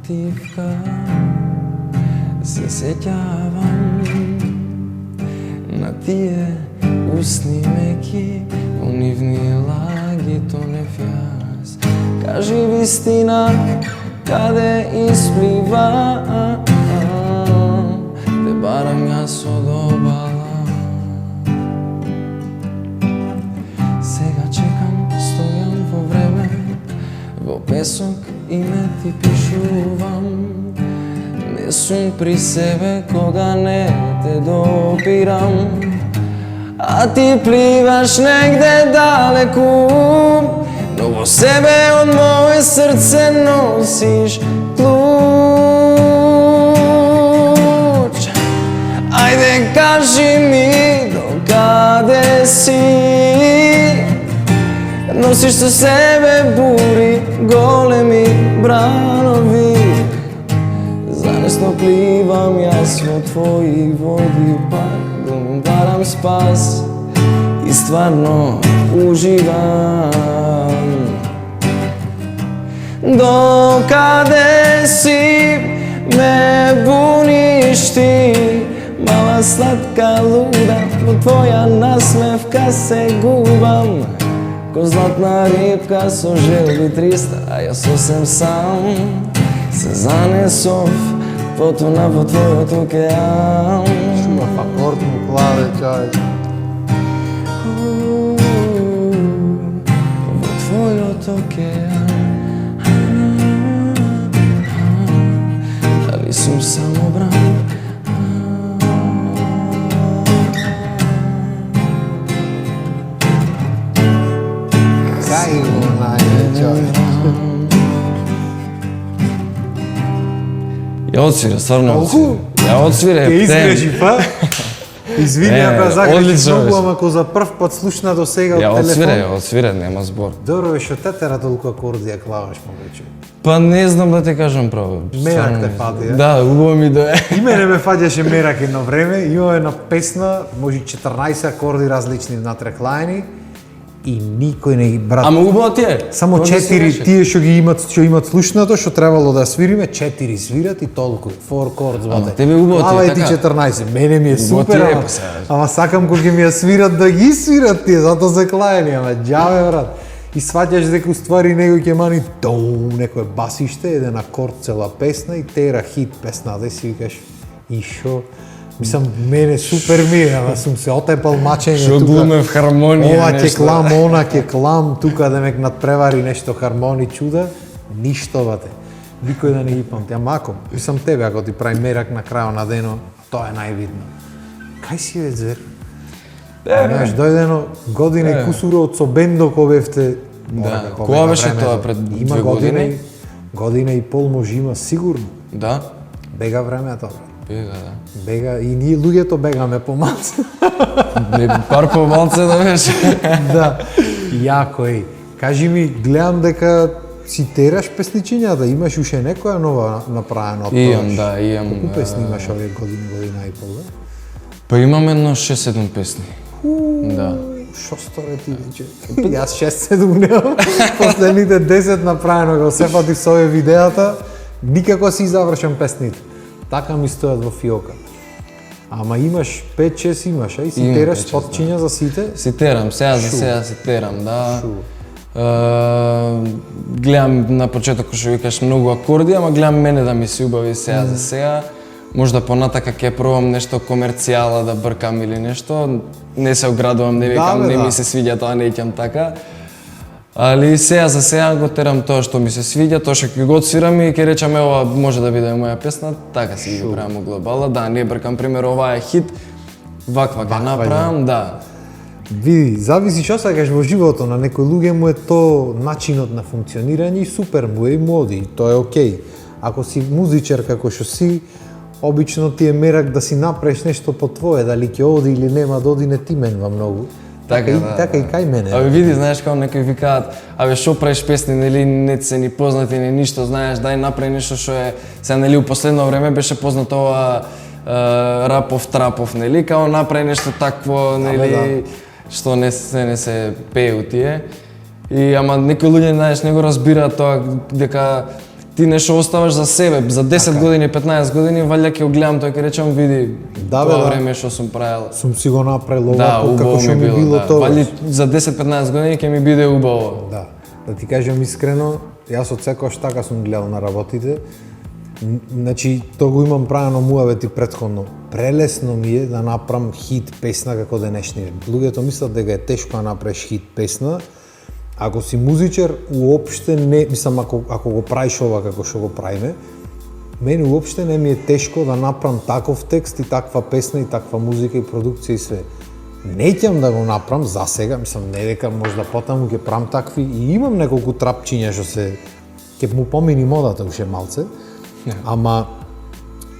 мотивка се сеќавам на тие усни меки, во нивни лаги тонев јас. Кажи вистина, каде исплива, те барам јас од обала. Сега чекам, стојам во време, во песок име ти пишувам. Не сум при себе кога не те допирам, а ти пливаш негде далеку, но во себе од моје срце носиш клуч. Ајде кажи ми докаде си, носиш со себе бури, големи бранови. Занесно пливам јас во твои води, пак да му барам спас и стварно уживам. Докаде си ме буниш ти, мала сладка луда, во твоја насмевка се губам. Ко златна рибка со желби 300, а јас сосем сам се занесов, потона во твојот океан. Шумав акорд му клаве, чај. Во твојот океан. Дали сум самобран? Кај го најде, чај. Ја отсвира, стварно отсвира. Ја отсвира, Ке изгрежи, па? Извини, ако загрежи одлично многу, беше. ама ако за прв пат слушна до сега од телефон. Ја отсвира, нема збор. Добро бе, шо те тера толку акорди ја клаваш, момече? Па не знам да ти кажам право. Мерак Стварно те не фати, знам. е? Да, убаво ми да е. И мене ме фаѓаше мерак едно време, имаме една песна, може 14 акорди различни внатре клајни и никој не ги брат. Ама убаво ти е. Само Тоа не се 4 реши. тие што имат слушнато, што требало да свириме, 4 свират и толку. 4 chords, Ама бате. тебе убаво ти е Клава и ти така. 14. Мене ми е Убаво супер, ти е, ама, па сега. ама сакам кога ќе ми ја свират да ги свират тие, затоа се клајани, ама џаве брат. И сваќаш дека уствари некој ќе мани некој басиште, еден акорд цела песна и тера хит песна, да си викаш и шо. Мислам, мене супер ми е, ама сум се отепал мачење Шо глуме в хармонија Ова ќе нешто. клам, она ќе клам, тука да ме надпревари нешто хармони чуда, ништо бате. Никој да не ги памти. Ама ако, мислам тебе, ако ти прави мерак на крајот на денот, тоа е највидно. Кај си бе, звер? Знаеш, дојдено година и кусуро од со бендо кој бевте. Да, кога беше тоа, пред Има 2 години? Година и пол може има сигурно. Да, Бега времето, брат. бега, да. Бега и ние луѓето бегаме помалку. Не, пар помалце да беше. Да, јако е. Кажи ми, гледам дека си тераш песничињата, имаш уште некоја нова направена од тоа? Имам, да, имам. Колку песни имаш овие година и пол, да? Па имам едно 6-7 песни. Да. Шо сторе ти вече? Јас 6-7 немам. Последните 10 направено го сепати со овие видеата, никако си завршам песните. Така ми стојат во фиока. Ама имаш 5-6 имаш, и си Имам тераш 5-6, спотчиња за сите? Си терам, сега за сега си терам, да. Шу. Гледам на почеток што викаш многу акорди, ама гледам мене да ми се убави сега за сега. Можда понатака ќе пробам нешто комерцијала да бркам или нешто. Не се оградувам, не викам, бе, не да. ми се свиѓа тоа, не ќам така. Али сега за сега го терам тоа што ми се свиѓа, тоа што ќе го отсвирам и ќе речам ова може да биде моја песна, така си ги правам глобала. Да, не бркам пример ова е хит, ваква ќе направам, да. Види, зависи што сакаш во живото, на некои луѓе му е то начинот на функционирање и супер му е и моди, и тоа е окей. Ако си музичар како што си, обично ти е мерак да си направиш нешто по твое, дали ќе оди или нема да оди не ти менува многу. Така, да, така и кај мене. Абе види, знаеш како некои викаат, абе што правиш песни, нели не се ни познати ни ништо, знаеш, дај направи нешто што е сега нели у последно време беше познато ова рапов трапов, нели, као направи нешто такво, нели, што не се пее у тие. И ама некои луѓе знаеш не го разбираат тоа дека ти нешто оставаш за себе, за 10 години, 15 години, валја ќе го гледам тој ќе речам види Да, бе, тоа да. време што сум правил. Сум си го направил Да, овако, како убаво што ми било да. тоа. Вали за 10-15 години ќе ми биде убаво. Да ти кажам искрено, јас од секојаш така сум гледал на работите. Значи, тоа го имам правено муавети претходно. Прелесно ми е да направам хит песна како денешни ден. Луѓето мислат дека е тешко да направиш хит песна. Ако си музичар, уопште не, мислам, ако го правиш ова како што го правиме, мене уопште не ми е тешко да направам таков текст и таква песна и таква музика и продукција и све. Не ќам да го направам за сега, мислам, не дека можда потаму ќе правам такви и имам неколку трапчиња што се ќе му помини модата уште малце. Ама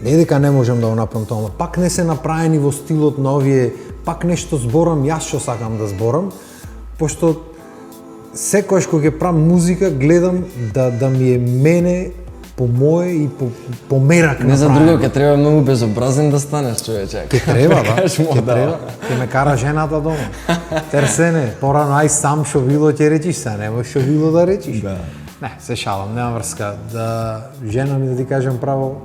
не дека не можам да го направам тоа, ама пак не се направени во стилот на овие, пак нешто зборам јас што сакам да зборам, пошто секојаш кога ќе правам музика гледам да ми е мене по мое и по мерак Не за направено. друго, ќе треба многу безобразен да станеш, човече. Ќе треба, да. Кажеш му, Ќе да. треба. Ќе ме кара жената дома. Терсене, порано ај сам што било ќе речиш, сега нема што било да речиш. Да. Не, се шалам, нема врска. Да жена ми да ти кажам право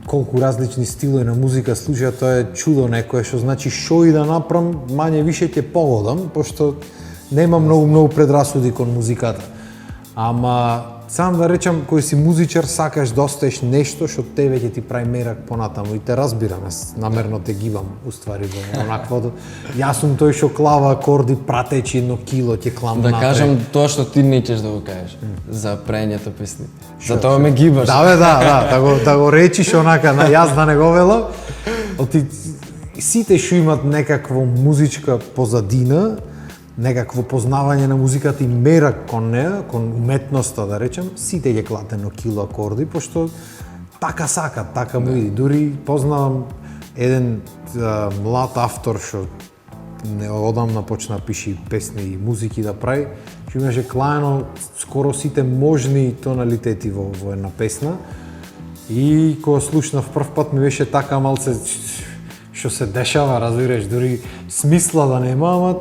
колку различни стилови на музика слуша, тоа е чудо некое што значи што и да направам, мање више ќе погодам, пошто нема многу предрасуди кон музиката. Ама сам да речам, кој си музичар, сакаш да оставиш нешто што тебе ќе ти прави мерак понатаму и те разбирам, јас намерно те гибам уствари во онаквото. Јас сум тој што клава акорди пратечи 1 кило ќе клам Да напред. кажам тоа што ти не ćeš да го кажеш за прењето песни. Затоа ме гибаш. Да бе, да го речиш онака, на јас да не го велам. Оти сите што имат некакво музичка позадина, некакво познавање на музиката и мерак кон неа, кон уметноста да речем, сите ќе клате 1 кило акорди, пошто така сакат, така му иди. Дури познавам еден млад автор што одамна почна да пише песни и музики да прави, што имаше клаено скоро сите можни тоналитети во една песна. И кога слушнав прв пат ми беше така малце што се дешава, разбираш, дури смисла да нема, ама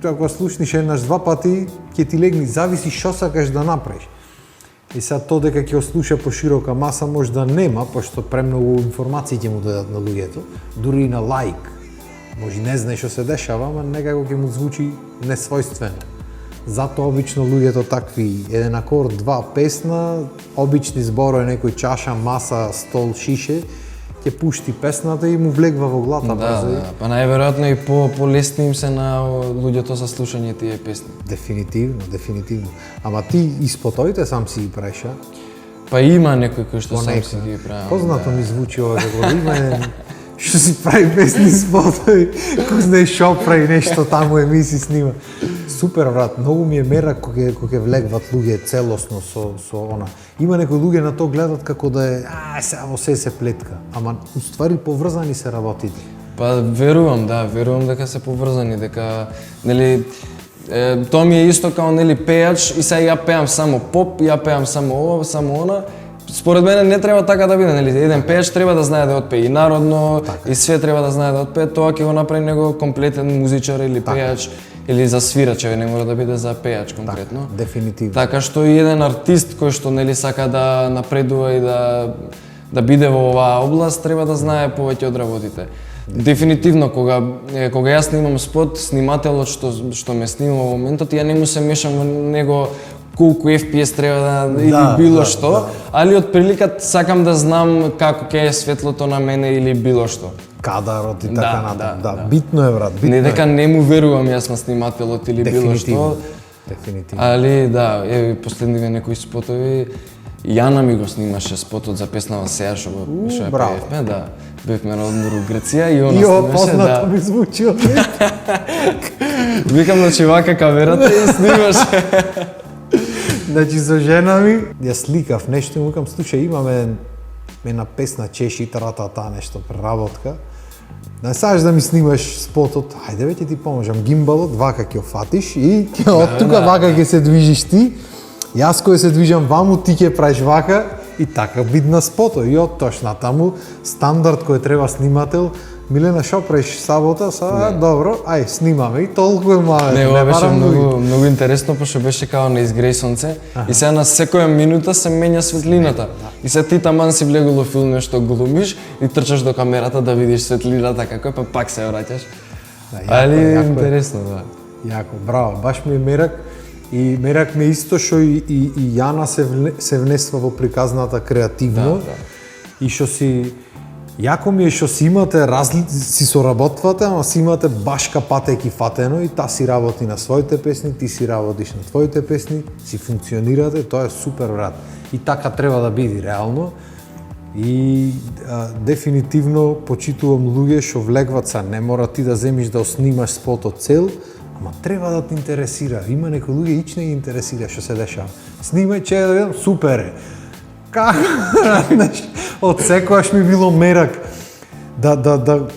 ако слушниш еднаш два пати, ќе ти легни, зависи што сакаш да направиш. И сега тоа дека ќе го слуша по широка маса може да нема, пошто премногу информации ќе му дадат на луѓето, дури и на лаик. Може не знае што се дешава, ама некако ќе му звучи несвојствено. Затоа обично луѓето такви, еден акорд, два песна, обични зборови, некој чаша, маса, стол, шише, ќе пушти песната и му влегва во глата. Да, па најверојатно и полесни им се на луѓето за слушање тие песни. Дефинитивно. Ама ти испотоите сам си ги правиш, а? Па има некој кој што сам си ги правам. Познато ми звучи ова како има еден што си прави песни спотови, кој знае шо прави нешто таму емисии снима. Супер брат, многу ми е мерак кога ќе влегват луѓе целосно со она. Има некои луѓе на тоа гледат како да е сега во се плетка, ама уствари поврзани се работите. Па верувам дека се поврзани, дека нели тоа ми е исто као нели пејач и сега ја пеам само поп, ја пеам само ова, само она. Според мене не треба така да биде, нели? Еден пејач треба да знае да отпее и народно, и све треба да знае да отпее, тоа ќе го направи него комплетен музичар или пејач или за свирач, не мора да биде за пејач конкретно. Дефинитивно. Така што и еден артист кој што нели сака да напредува и да биде во оваа област, треба да знае повеќе од работите. Дефинитивно кога јас снимам спот, снимателот што ме снима во моментот, ја не му се мешам во него колку FPS треба да или било што, али од прилика сакам да знам како ќе е светлото на мене или било што. Кадарот и така натаму. Да, битно е брат, битно Не е. дека не му верувам јас на снимателот или било што. Дефинитивно. Али да, еве последниве некои спотови, Јана ми го снимаше спотот за песнава Сеја што пеевме, да. Бевме на одмор у Грција и она снимаше, познато ми звучи од Викам значи вака камерата и снимаше. Значи со жена ми ја сликав нешто и му викам слушај имаме една песна чеши тратата нешто преработка. Не сакаш да ми снимаш спотот, ајде веќе ти поможам гимбалот, вака ќе фатиш и од тука вака ќе се движиш ти. Јас кој се движам ваму, ти ќе правиш вака и така бидна спото. И од тош натаму стандард кој треба снимател Милена, шо правиш сабота? Добро, ај, снимаме и толку е маве. Не, ова беше многу интересно, пошто беше као на изгрејсонце и сега на секоја минута се менја светлината. И сега ти таман си влегол во филм што глумиш и трчаш до камерата да видиш светлината како е, па пак се враќаш. Али интересно, да. Јако, браво, баш ми е мерак. И мерак ми е исто што и Јана се внесва во приказната креативно. И што си јако ми е што си имате си соработвате, ама си имате баш капатејки фатено и та си работи на своите песни, ти си работиш на твоите песни, си функционирате, тоа е супер, брат. И така треба да биде реално. И дефинитивно почитувам луѓе што влегват са, не мора ти да земиш да снимаш спотот цел, ама треба да те интересира. Има некои луѓе ич не ги интересира што се дешава. Снимај, че да видам, супер е. Како? Од секојаш ми било мерак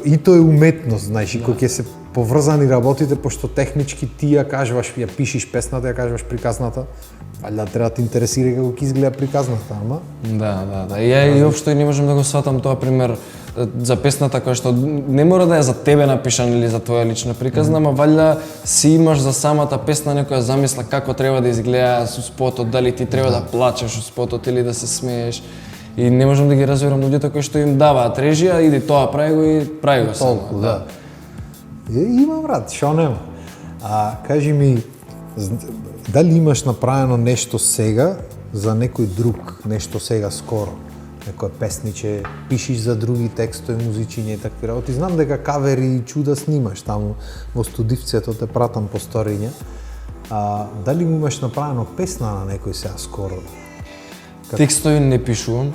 и тоа е уметност, знаеш, и кога ќе се поврзани работите, пошто технички ти ја кажуваш, ја пишиш песната, ја кажуваш приказната, валјда треба да те интересира како ќе изгледа приказната, ама? Да. И ја и општо не можам да го сватам тоа пример за песната која што не мора да е за тебе напишана или за твоја лична приказна, ама валјда си имаш за самата песна некоја замисла како треба да изгледа со спотот, дали ти треба да плачеш со спотот или да се смееш. И не можам да ги разберам луѓето кои што им даваат режија, иди тоа прави го и прави го само. Толку, да. Има, брат, шо нема. Кажи ми, дали имаш направено нешто сега за некој друг, нешто сега скоро? Некоја песниче, пишиш за други текстови, музичиња и такви работи. Знам дека кавери и чуда снимаш таму во студивцето, те пратам по сториња. Дали имаш направено песна на некој сега скоро? Текстови не пишувам,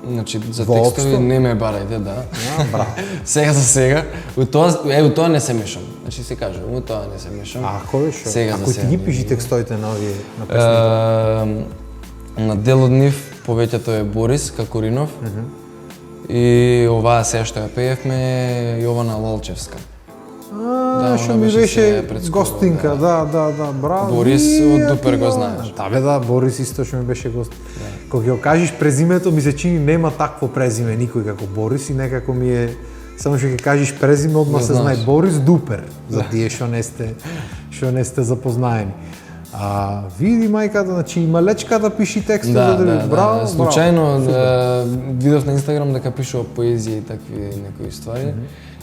значи за текстови не ме барајте, да. Браво. Сега за сега, у тоа не се мешам. Значи се кажа, у тоа не се мешам. Ако е шо? Сега Ако ти ги пиши текстовите на овие на песните? На дел од нив повеќето е Борис Какуринов и оваа сега што ја пеевме Јована Лалчевска. Што ми беше гостинка, да, браво. Борис од Дупер го знаеш. Да, Борис исто што ми беше гост. Кога ќе кажеш презимето, ми се чини нема такво презиме никој како Борис и некако ми е само што ќе кажеш презиме одма се знае Борис Дупер, за тие што не сте запознаени. Види мајката, значи и малечката пиши текстови, браво. Случајно видов на Инстаграм дека пишува поезија и такви некои ствари.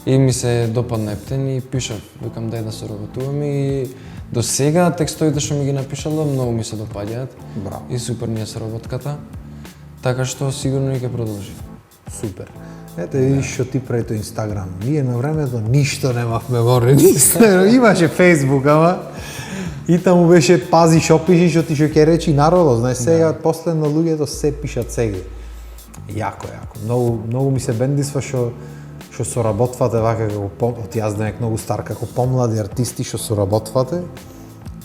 И ми се допадна ептен и пишав, викам дај да соработуваме и до сега текстовите што ми ги напишала многу ми се допаѓаат. Браво. И супер ни е соработката. Така што сигурно и ќе продолжи. Супер. Ете видиш што ти прави тој Инстаграм. Ние на времето ништо немавме во Инстаграм. Имаше Фејсбук, ама и таму беше пази што пишиш, што ти што ќе речи народот. Знаеш, сега последно луѓето се пишат сега. Јако. Многу ми се бендисва што соработвате вака како од јас денек многу стар како помлади артисти што соработвате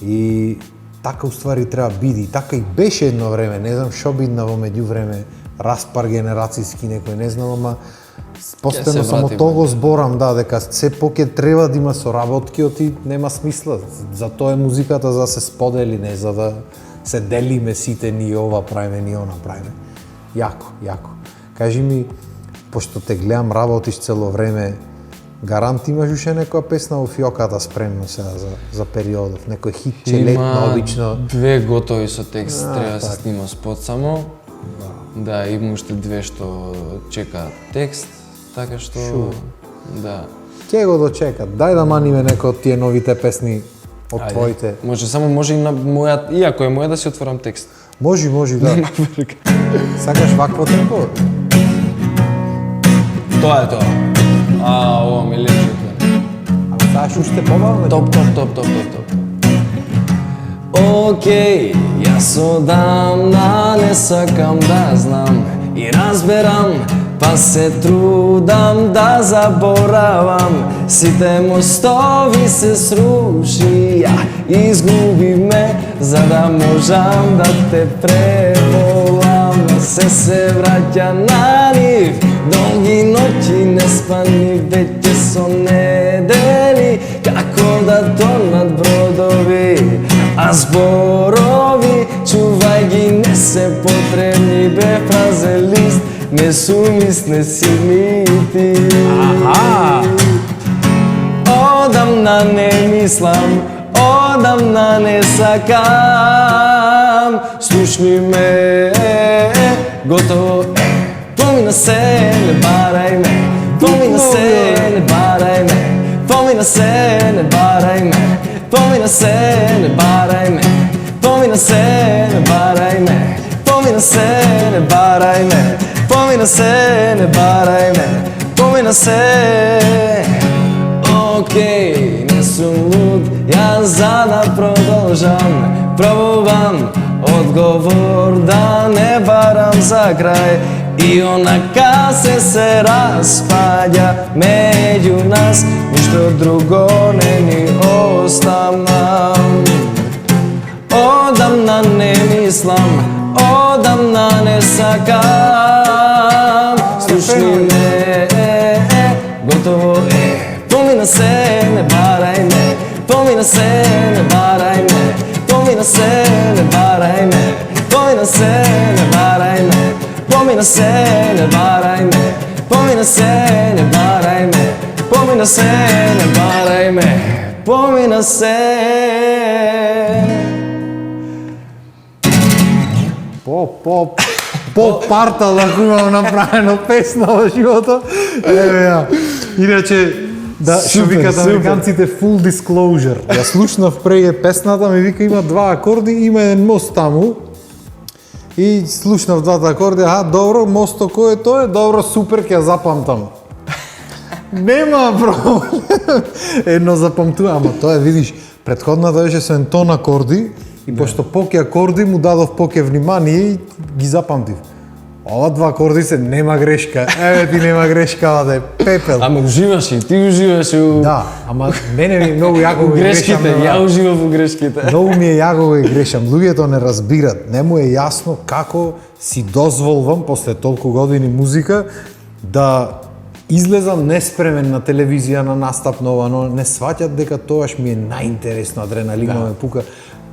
и така уствари треба биде. Така и беше едно време, не знам што бидна во меѓувреме, распар генерацијски некој, не знам, ама постојано само того зборам, дека се поќе треба да има соработки, оти нема смисла. За тоа е музиката, за да се сподели, не за да се делиме сите ни ова правиме, ни она правиме. Јако. Кажи ми, пошто те гледам работиш цело време, гарант имаш уште некоја песна во фиоката спремно сега за периодов, некој хитче летно обично? Две готови со текст, треба да се снима спот само. Да, има уште две што чекаат текст, така што да. Ќе го дочекат. Дај да маниме некој од тие новите песни од твоите. Може и на моја, иако е моја да си отворам текст. Може, да. Сакаш вакво темпо? Тоа е тоа. Ова ми лечи. Ама сакаш уште побавно? Топ. Океј, јас одамна не сакам да знам и разберам, па се трудам да заборавам. Сите мостови се срушија, изгуби ме за да можам да те преболам. Се враќа на нив, долги ноќи неспани, веќе со недели, како да тонат бродови, а зборови, чувај ги, не се потребни, бе празен лист не сумисне си ми ти. Аха! Одамна не мислам, одамна не сакам. Слушни ме, готово е. Помина се, не барај ме. Помина се, не барај ме. Помина се, не барај ме. Помина се, не барај ме. Помина се, не барај ме. Помина се, не барај ме. Помина се, не барај ме. Помина се. Океј, не сум луд, јас за да продолжам. Пробувам одговор да не барам за крај. И онака се распаѓа меѓу нас, ништо друго не ни остана. Одамна не мислам, одамна не сакам. Слушни ме, готово е. Помина се, не барај ме. Помина се, не барај ме. Помина се, не барај ме. Помина се, не барај ме. Помина се, не барај ме. Помина се, не барај ме. Помина се, не барај ме. Помина се. По парта да имам направено песна во животот. Еве ја. Иначе, да, што Супер, викат супер. американците full disclosure. Ја слушнав преге песната, ми вика има два акорди, има еден мост таму. И слушнав двата акорди, добро, мосто кој е тој? Добро, супер, ќе ја запамтам. Нема проблем. Едно запамтува, ама тоа е, видиш, претходната беше со ен тон акорди и пошто поќе акорди му дадов поќе внимание и ги запамтив. Ова два акорди се нема грешка. Еве ти нема грешка, да е пепел. Ама уживаш и ти уживаш у Да, ама мене ми е многу јако го грешам. грешките, ја уживав у грешките. Многу ми е јако го грешам. Луѓето не разбират. Не му е јасно како си дозволвам после толку години музика да излезам неспремен на телевизија, на настап, но не сваќат дека тогаш ми е најинтересно, адреналинот ме пука.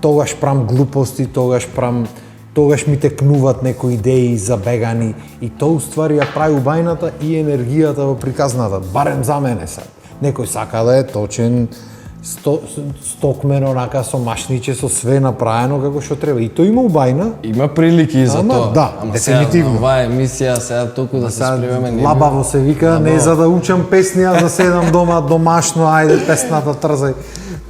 Тогаш прам глупости, тогаш ми текнуваат некои идеи забегани и тоа уствари ја прави убајната и енергијата во приказната, барем за мене сега. Некој сака да е точен, стокмен, онака со машниче, со све направено како што треба. И тоа има убајна. Има прилики за Ама, тоа. да, Ама дефинитивно. Сега, оваа емисија сега толку да се спремеме. не Лабаво се вика, не за да учам песни, а да седам дома домашно, ајде песната трзај.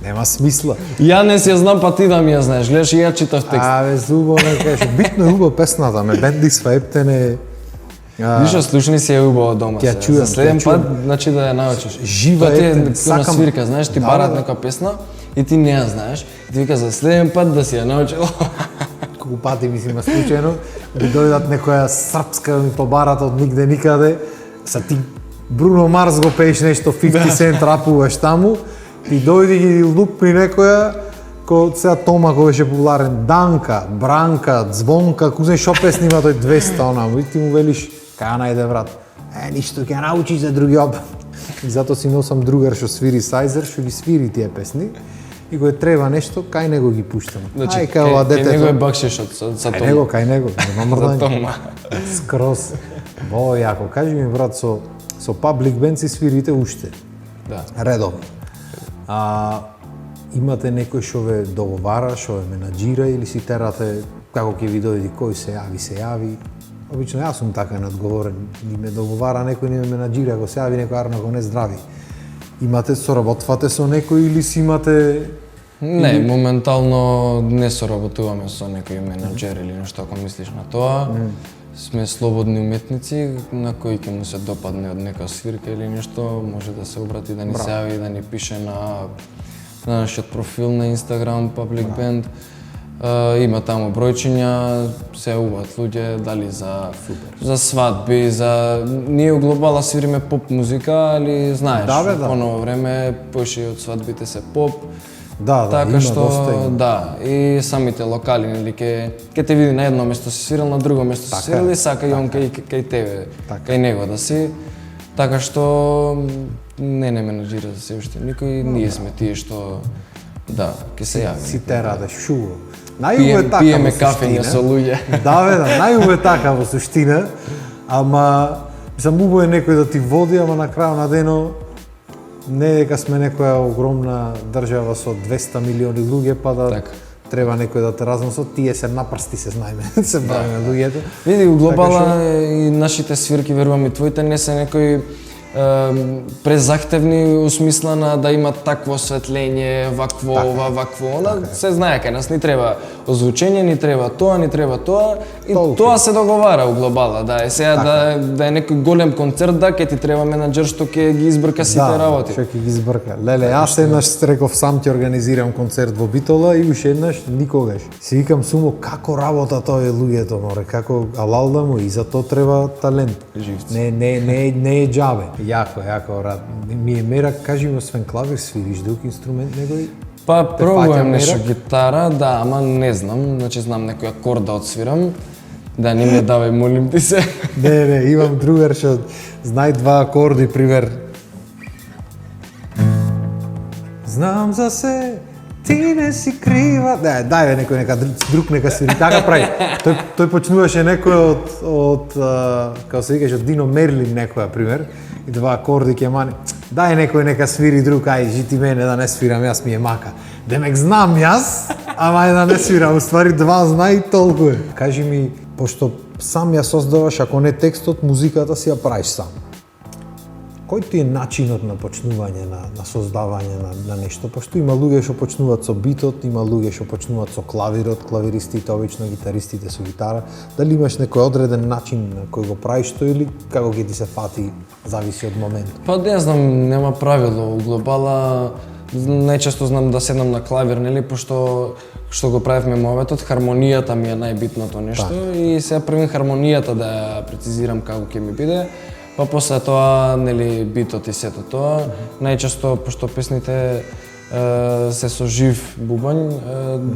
Нема смисла. Ја не си ја знам, па ти да ми ја знаеш. Гледаш и ја читав текст. Абе, зубо не кажеш. Битно е убава песната, ме бенди сва ептене. Вишо, слушни си ја убаво дома. Ќе ја сега. чујам, За следен ќе ја пат, чујам. значи да ја научиш. Жива Тоа ти ефтен, на сакам- свирка, знаеш, ти Да, барат да. нека песна и ти не ја знаеш. И ти вика за следен пат да си ја научил. Колку пати мислиме случајно, да дојдат некоја српска да ми побарат од нигде никаде. Са ти Бруно Марс го пееш нешто 50 Cent рапуваш таму, ти дојди ги лупни некоја ко сега Тома кој беше популарен, Данка, Бранка, Звонка, кузен шо песни има тој 200 онаму и ти му велиш кај најде брат. Ништо ќе научиш за други опит. И затоа си носам другар што свири сайзер, што ги свири тие песни. И кога треба нешто, кај него ги пуштам. Значи, Ај, кај ова кај него е детето. бакшишот за Кај него, тоа. кај него, нема За мрдање. Тома. Скроз. Во јако. Кажи ми брат, со Public Band си свирите уште. Да. Редовно. Имате некој што ве договара, што ве менаџира или си терате како ќе ви дојде кој се јави. Обично јас сум така надговорен, или ме договара некој, не ме менаџира, ако се јави некој арна, ако не здрави. Имате, соработвате со некој или си имате... Не, моментално не соработуваме со некој менаџер или нешто ако мислиш на тоа. Сме слободни уметници на кој ќе му се допадне од нека свирка или нешто, може да се обрати, да ни се јави, да ни пише на нашиот профил на Instagram Public Band. Има таму бројчиња, се јавуваат луѓе, дали за свадби, за ние у Глобала свириме поп музика, али знаеш, Да, бе, да. по ново време поише од свадбите се поп. Да, Така има што, доста има. да, и самите локали, нели, ќе те види на едно место си свирил, на друго место си свирил и сака и он кај тебе, кај него да си. Така што не менаџира за се уште никој, ние сме тие што да, ќе се јави. Си терате, шуго. Најубаво е така Пиеме во кафење суштина. со луѓе. Да, бе, да, најубаво е така во суштина. ама мислам убаво е некој да ти води, ама на крајот на денот не е дека сме некоја огромна држава со 200 милиони луѓе, па да Така. треба некој да те разносат, тие се напрсти се знаеме, се бавиме луѓето. Види, у глобала Така и нашите свирки, верувам и твоите, не се некои презахтевни у смисла на да има такво осветлење, вакво ова, вакво она. Се знае кај нас ни треба озвучење, ни треба тоа и Толку. тоа се договара у глобала, да. Сега да е некој голем концерт, да, ке ти треба менаџер што ќе ги избрка сите работи. Што ќе ги збрка. Леле, јас еднаш реков сам ќе организирам концерт во Битола и уште еднаш никогаш. Си викам сумо како работа тоа е луѓето, море, како алалда му и за тоа треба талент. Живци. Не е џабе. Јако, рад. Ми е мерак, кажи ми, освен клавир свириш друг инструмент некој? Па фаќа пробувам нешто мерак? гитара, да, ама не знам, значи знам некој акорд да отсвирам. Да, не ме давај, молим ти се. Не, имам другар што знај два акорди, пример. Знам за се, ти не си крива. Не, дај некој нека друг нека свири. Така прави. Тој почнуваше некој од како се викаше од Дино Мерлин некоја пример. И два акорди ќе мани. Дај некој нека свири друг, ај жити мене да не свирам, јас ми е мака. Демек знам јас, ама е да не свирам, уствари два знај толку е. Кажи ми, пошто сам ја создаваш, ако не текстот, музиката си ја правиш сам. Кој ти е начинот на почнување, на создавање на нешто? Пошто има луѓе што почнуваат со битот, има луѓе што почнуваат со клавирот, клавиристите, обично гитаристите со гитара. Дали имаш некој одреден начин на кој го правиш тоа или како ќе ти се фати, зависи од моментот? Па не знам, нема правило. У глобала најчесто знам да седнам на клавир, нели, пошто што го правевме моветот, хармонијата ми е најбитното нешто и сега првен хармонијата да ја прецизирам како ќе ми биде, па после тоа, нели, битот и сето тоа. Најчесто, пошто песните се со жив бубањ,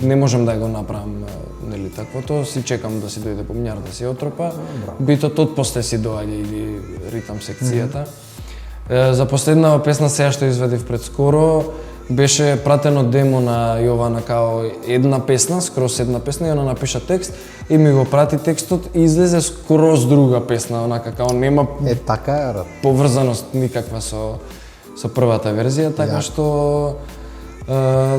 не можам да го направам, нели, таквото, си чекам да си дојде бубњар да си отропа. Битот отпосле си доаѓа или ритам секцијата. За последнава песна сега што изведив пред скоро, беше пратено демо на Јована као една песна, скроз една песна, и она напиша текст и ми го прати текстот и излезе скроз друга песна, онака као нема Така е, рад. поврзаност никаква со првата верзија, така што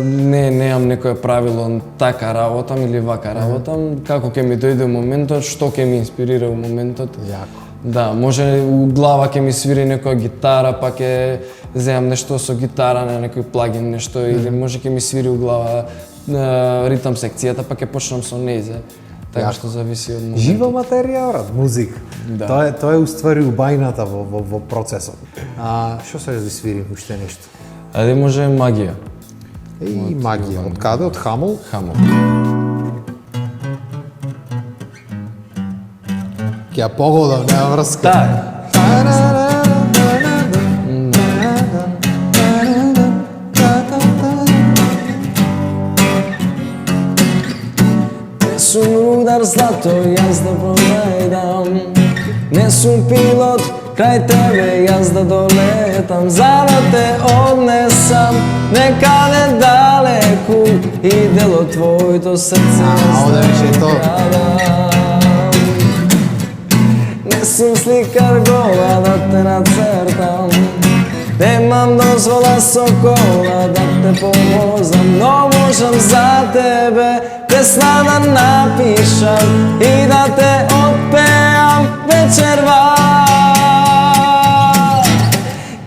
неам некое правило така работам или вака работам, како ќе ми дојде моментот, што ќе ми инспирира у моментот. Јако. Да, може у глава ќе ми свири некоја гитара, па ќе земам нешто со гитара на некој плагин нешто, или може ќе ми свири у глава ритам секцијата, па ќе почнам со нејзе. Така што зависи од моментот. Жива материја, брат, музика. Да. Тоа е уствари убајната во процесот. Што сакаш да свири уште нешто? Ајде може магија. И магија. Од каде? Од Хамол? Хамол. Ќе ја погодам, нема врска. Так. Не сум рудар злато, јас да пронајдам. Не сум пилот, крај тебе јас да долетам. За да те однесам некаде далеку и дело твоето срце јас оде беше да то. украдам. Не сум сликар гола да те нацртам. Немам дозвола со кола да те повозам, но можам за тебе песна да напишам и да те отпеам вечерва.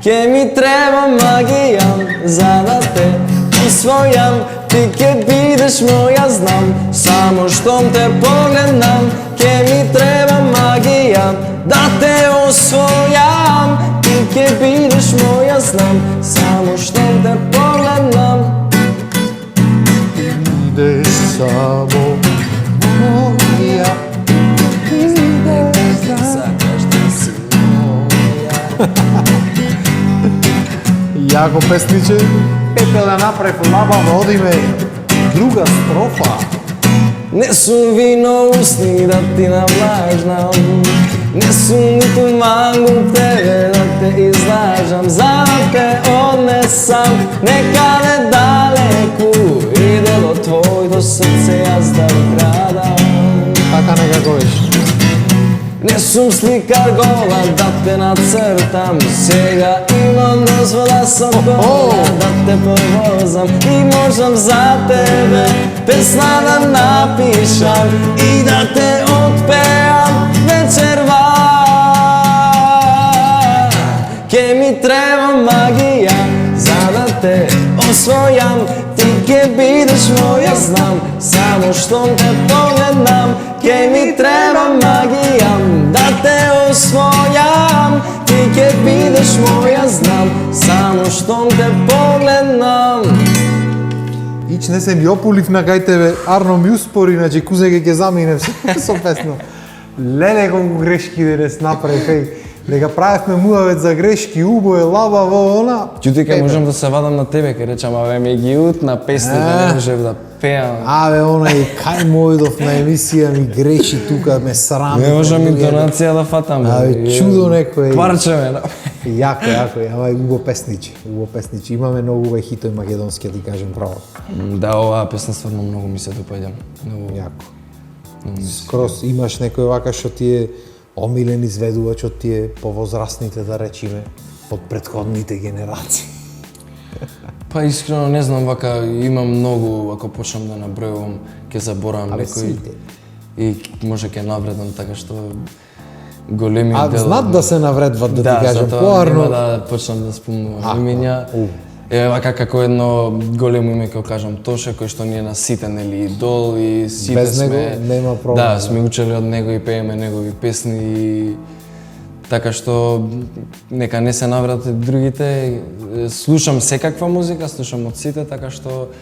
Ке ми треба магија за да те освојам, ти ке бидеш моја, знам, само штом те погледнам. Ке ми треба магија да те освојам, ти ке бидеш моја, знам, само штом те погледнам. Бидеш само моја. Сакаш да си моја. Јако песниче, ете да направи лабаво, одиме друга строфа. Не сум вино усни да ти навлажнам, не сум ниту мангум тебе да те излажам. За да те однесам некаде далеку и дело твоето срце јас да украдам. Така некако беше. Не Не сум сликар гола да те нацртам, сега имам дозвола со кола да те повозам и можам за тебе песна да напишам и да те отпеам вечерва. Ке ми треба магија за да те освојам, ти ке бидеш моја, знам, само штом те погледнам. Ке ми треба магија да те освојам, ти ке бидеш моја, знам, само штом те погледнам. Ич не се ми опулив на кај тебе, Арно ми успори, значи кузеге ќе заминем со песна. Леле колку грешки денес направи, кај дека правевме муавет за грешки, убо е лаба во она. Чути ке можам да се вадам на тебе, ке речам, абе ми ги утна песните, не можев да пеам. Абе, она и кај мојдов на емисија ми греши тука, ме срами. Не можам интонација да фатам. Абе, чудо некој. Парче ме, да. Јако, ама убаво песничи. Имаме многу убави хитови македонски, да ти кажем право. Да, оваа песна стварно многу ми се допаѓа. Многу. Јако. Скрос имаш некој вака што ти е омилен изведувач од тие повозрастните, да речиме, од претходните генерации. Па искрено не знам, вака имам многу, ако почнам да набројувам, ќе заборавам некој и може ќе навредам, така што големи дел. Знат да се навредват, да ти кажам, затоа поарно. нема да почнам да спомнувам имиња. Вака како едно големо име, ќе кажам, Тоше, кој што ни е на сите, нели, идол и сите без сме... него нема проблем. Да, сме учели од него и пееме негови песни и... Така што нека не се навратат другите. Слушам секаква музика, слушам од сите, така што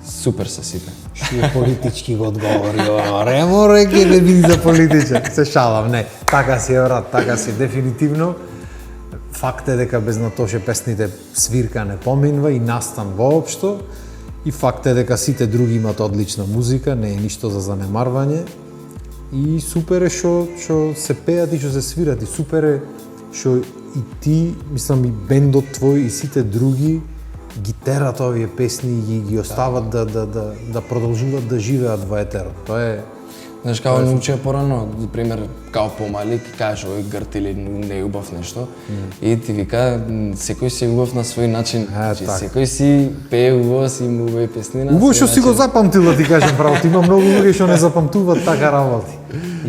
супер се сите. Шие политички го одговори, Ремо реке не биди за политичар. Се шалам, не. Така си, брат, така си, дефинитивно. Факт е дека без Натоше песните свирка не поминва и настан воопшто. И факт е дека сите други имат одлична музика, не е ништо за занемарвање. И супер е што се пеат и што се свират. И супер е што и ти, мислам и бендот твој и сите други ги терат овие песни и ги остават да продолжуваат да живеат во етерот. Тоа е... Знаеш, као научија порано, за пример, као помали, ки кажеш овој грт или не е убав нешто, и ти вика, секој си е убав на свој начин, секој си пее убаво, си има убави песни на Убаво што си го запамтил, да ти кажем правото, има многу луѓе што не запамтуваат така работи.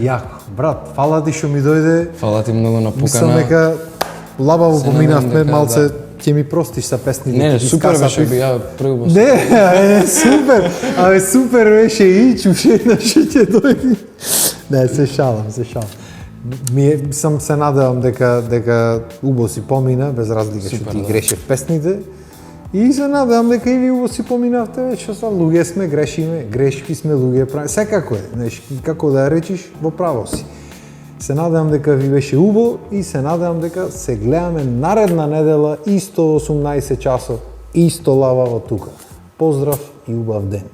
Јако, брат, фала ти што ми дојде. Фала ти многу на пукана. Мислам дека лабаво поминавме, малце ќе ми простиш са песните. Не, супер беше, ја преубав. Не, супер, абе супер беше и уште еднаш ќе дојди. Не, се шалам. Сам се надевам дека убаво си помина, без разлика што ти грешев песните. И се надевам дека и ви убаво си поминавте, што са луѓе сме, грешиме, грешки сме, луѓе прави. Секако е, знаеш, како да ја речиш, во право си. Се надевам дека ви беше убаво и се надевам дека се гледаме наредна недела исто 18 часот, исто лававо тука. Поздрав и убав ден.